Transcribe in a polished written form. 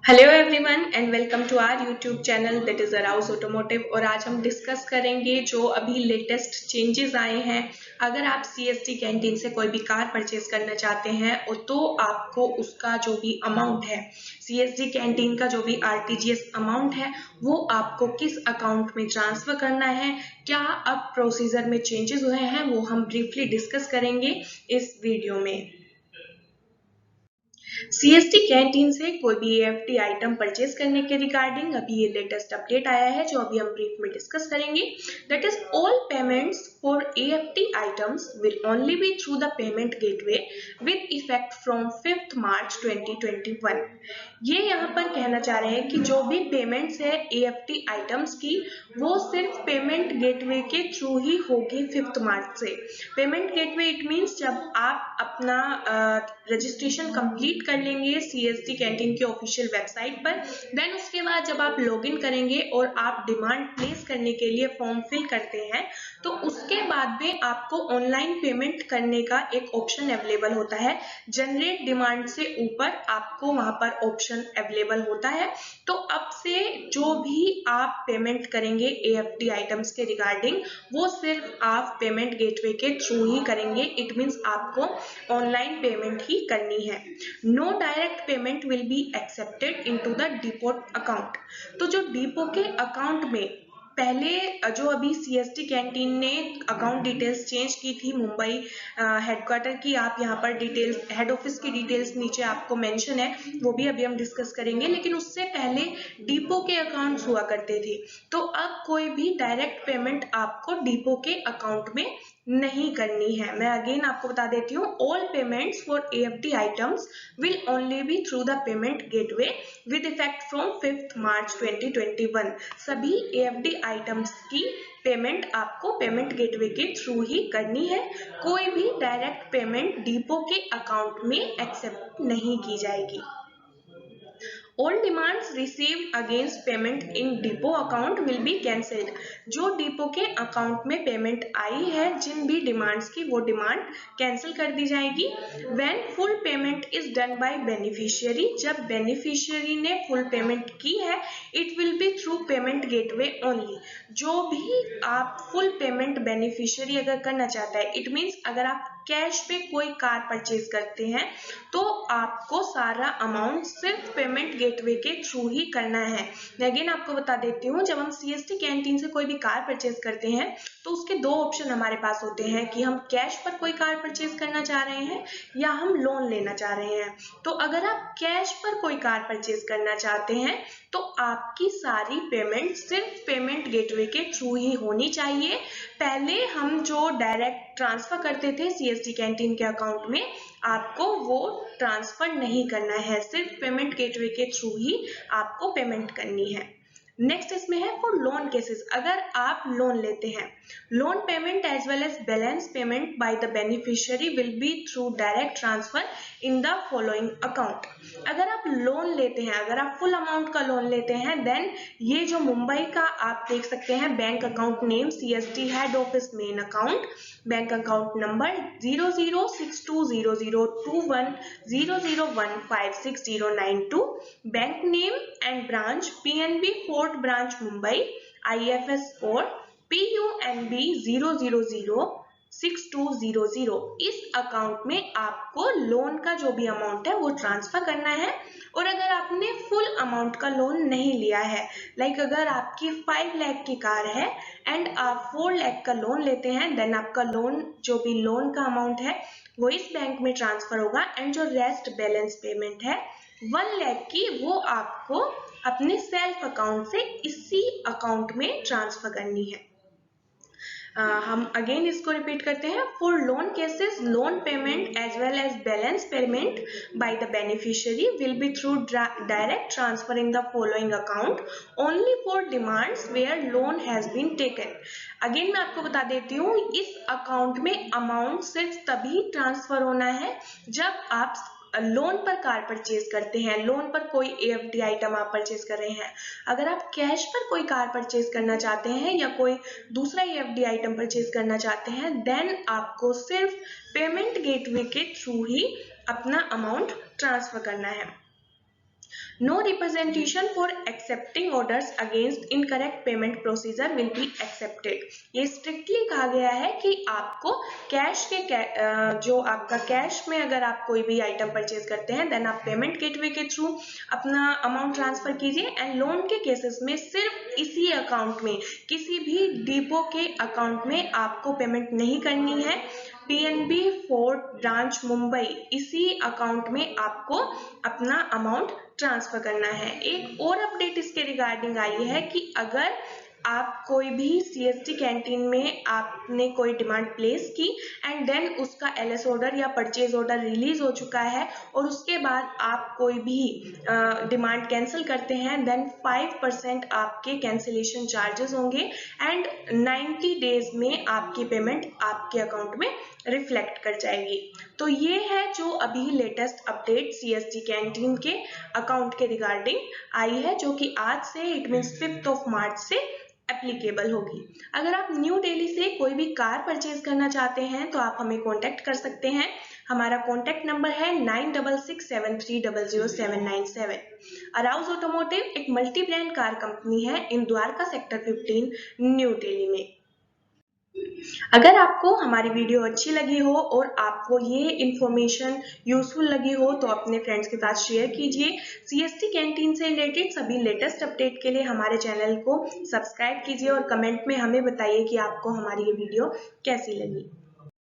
Hello everyone and welcome to our YouTube channel that is Arouse Automotive. और आज हम discuss करेंगे जो अभी लेटेस्ट चेंजेस आए हैं। अगर आप सीएसटी कैंटीन से कोई भी कार परचेज करना चाहते हैं तो आपको उसका जो भी अमाउंट है, सीएसटी कैंटीन का जो भी आरटीजीएस अमाउंट है, वो आपको किस अकाउंट में ट्रांसफर करना है, क्या अब प्रोसीजर में चेंजेस हुए हैं, वो हम ब्रीफली डिस्कस करेंगे इस वीडियो में। सीएसटी कैंटीन से कोई भी एएफटी आइटम परचेज करने के रिगार्डिंग अभी ये लेटेस्ट अपडेट आया है जो अभी हम ब्रीफ में डिस्कस करेंगे। That is all payments for AFT items will only B through the payment gateway with effect from 5th मार्च 2021। ये यहाँ पर कहना चाह रहे हैं कि जो भी पेमेंट्स है एएफटी आइटम्स की, वो सिर्फ पेमेंट गेटवे के थ्रू ही होगी 5th मार्च से। पेमेंट गेटवे इट मीन्स जब आप अपना रजिस्ट्रेशन कंप्लीट कर लेंगे सीएसटी कैंटीन के ऑफिशियल वेबसाइट पर, देन उसके बाद जब आप लॉगिन करेंगे और आप डिमांड प्लेस करने के लिए फॉर्म फिल करते हैं, तो उसके बाद में आपको ऑनलाइन पेमेंट करने का एक ऑप्शन अवेलेबल होता है। जनरेट डिमांड से ऊपर आपको वहां पर ऑप्शन अवेलेबल होता है। तो अब से जो भी आप पेमेंट करेंगे एएफटी आइटम्स के रिगार्डिंग, वो सिर्फ आप पेमेंट गेटवे के थ्रू ही करेंगे। इट मीन्स आपको ऑनलाइन पेमेंट ही करनी है। No direct payment will be accepted into the depot account. तो जो डिपो के अकाउंट में पहले जो अभी सीएसटी कैंटीन ने अकाउंट डिटेल्स चेंज की थी मुंबई हेडक्वार्टर की, आप यहाँ पर डिटेल्स, हेड ऑफिस की डिटेल्स नीचे आपको मेंशन है, वो भी अभी हम डिस्कस करेंगे। लेकिन उससे पहले डिपो के अकाउंट्स हुआ करते थे। तो अब कोई भी डायरेक्ट पेमेंट आपको डिपो के अकाउंट में नहीं करनी है। मैं अगेन आपको बता देती हूँ, all payments for AFT items will only B through the payment gateway with effect from 5th मार्च 2021। सभी एएफटी आइटम्स की पेमेंट आपको पेमेंट गेटवे के थ्रू ही करनी है। कोई भी डायरेक्ट पेमेंट डिपो के अकाउंट में एक्सेप्ट नहीं की जाएगी। All demands received against payment in depot account will be cancelled. जो डिपो के अकाउंट में पेमेंट आई है, जिन भी डिमांड्स की, वो डिमांड कैंसिल कर दी जाएगी। When full payment is done by beneficiary, जब बेनिफिशियरी ने फुल पेमेंट की है, it will be through payment gateway only. जो भी आप फुल पेमेंट बेनिफिशियरी अगर करना चाहता है, इट मीन्स अगर आप कैश पे कोई कार परचेज करते हैं, तो आपको सारा अमाउंट सिर्फ पेमेंट गेटवे के थ्रू ही करना है। मैं अगेन आपको बता देती हूँ, जब हम सीएसटी कैंटीन से कोई भी कार परचेज करते हैं, तो उसके दो ऑप्शन हमारे पास होते हैं कि हम कैश पर कोई कार परचेज करना चाह रहे हैं या हम लोन लेना चाह रहे हैं। तो अगर आप कैश पर कोई कार परचेज करना चाहते हैं, तो आपकी सारी पेमेंट सिर्फ पेमेंट गेटवे के थ्रू ही होनी चाहिए। पहले हम जो डायरेक्ट ट्रांसफर करते थे सीएसटी कैंटीन के अकाउंट में, आपको वो ट्रांसफर नहीं करना है, सिर्फ पेमेंट गेटवे के थ्रू ही आपको पेमेंट करनी है। नेक्स्ट इसमें है फॉर लोन केसेस। अगर आप लोन लेते हैं, loan payment as well as balance payment by the beneficiary will be through direct transfer in the following account. अगर आप लोन लेते हैं, अगर आप फुल अमाउंट का लोन लेते हैं, देन ये जो मुंबई का आप देख सकते हैं bank account name CST head office main account, bank account number 0062002100156092, bank name and branch PNB fort branch Mumbai, IFS code PUNB 0006200। इस अकाउंट में आपको लोन का जो भी अमाउंट है वो ट्रांसफर करना है। और अगर आपने फुल अमाउंट का लोन नहीं लिया है, लाइक अगर आपकी 5 लाख की कार है एंड आप 4 लाख का लोन लेते हैं, देन आपका लोन, जो भी लोन का अमाउंट है, वो इस बैंक में ट्रांसफर होगा एंड जो रेस्ट बैलेंस पेमेंट है 1 लाख की, वो आपको अपने सेल्फ अकाउंट से इसी अकाउंट में ट्रांसफर करनी है। हम अगेन इसको रिपीट करते हैं। For loan cases, loan payment as well as balance payment by the beneficiary will be through direct transfer in the following account only for demands where loan has been taken. Again मैं आपको बता देती हूँ, इस account में amount सिर्फ तभी transfer होना है जब आप लोन पर कार परचेज करते हैं, लोन पर कोई एएफडी आइटम आप परचेज कर रहे हैं। अगर आप कैश पर कोई कार परचेज करना चाहते हैं या कोई दूसरा एएफडी आइटम परचेज करना चाहते हैं, देन आपको सिर्फ पेमेंट गेटवे के थ्रू ही अपना अमाउंट ट्रांसफर करना है। No representation for accepting orders against incorrect payment procedure will be accepted. ये स्ट्रिक्टली कहा गया है कि आपको कैश के जो आपका कैश में अगर आप कोई भी आइटम परचेज करते हैं देन आप पेमेंट गेटवे के थ्रू अपना अमाउंट ट्रांसफर कीजिए। एंड लोन के केसेस में सिर्फ इसी अकाउंट में, किसी भी डिपो के अकाउंट में आपको पेमेंट नहीं करनी है। पीएनबी फोर्ट ब्रांच मुंबई, इसी अकाउंट में आपको अपना अमाउंट ट्रांसफर करना है। एक और अपडेट इसके रिगार्डिंग आई है कि अगर आप कोई भी सीएसटी कैंटीन में आपने कोई डिमांड प्लेस की एंड देन उसका एलएस ऑर्डर या परचेज ऑर्डर रिलीज हो चुका है और उसके बाद आप कोई भी डिमांड कैंसिल करते हैं देन 5% आपके कैंसिलेशन चार्जेस होंगे एंड 90 डेज में आपकी पेमेंट आपके अकाउंट में रिफ्लेक्ट कर जाएगी। तो ये है जो अभी लेटेस्ट अपडेट सीएसटी कैंटीन के अकाउंट के रिगार्डिंग आई है, जो कि आज से इट मीन्स 5 मार्च से एप्लीकेबल होगी। अगर आप न्यू दिल्ली से कोई भी कार परचेज करना चाहते हैं तो आप हमें कांटेक्ट कर सकते हैं। हमारा कांटेक्ट नंबर है 9667300797। अराउज ऑटोमोटिव एक मल्टी ब्रांड कार कंपनी है इन द्वारका सेक्टर 15 न्यू दिल्ली में। अगर आपको हमारी वीडियो अच्छी लगी हो और आपको ये इन्फॉर्मेशन यूजफुल लगी हो तो अपने फ्रेंड्स के साथ शेयर कीजिए। सीएसटी कैंटीन से रिलेटेड सभी लेटेस्ट अपडेट के लिए हमारे चैनल को सब्सक्राइब कीजिए और कमेंट में हमें बताइए कि आपको हमारी ये वीडियो कैसी लगी।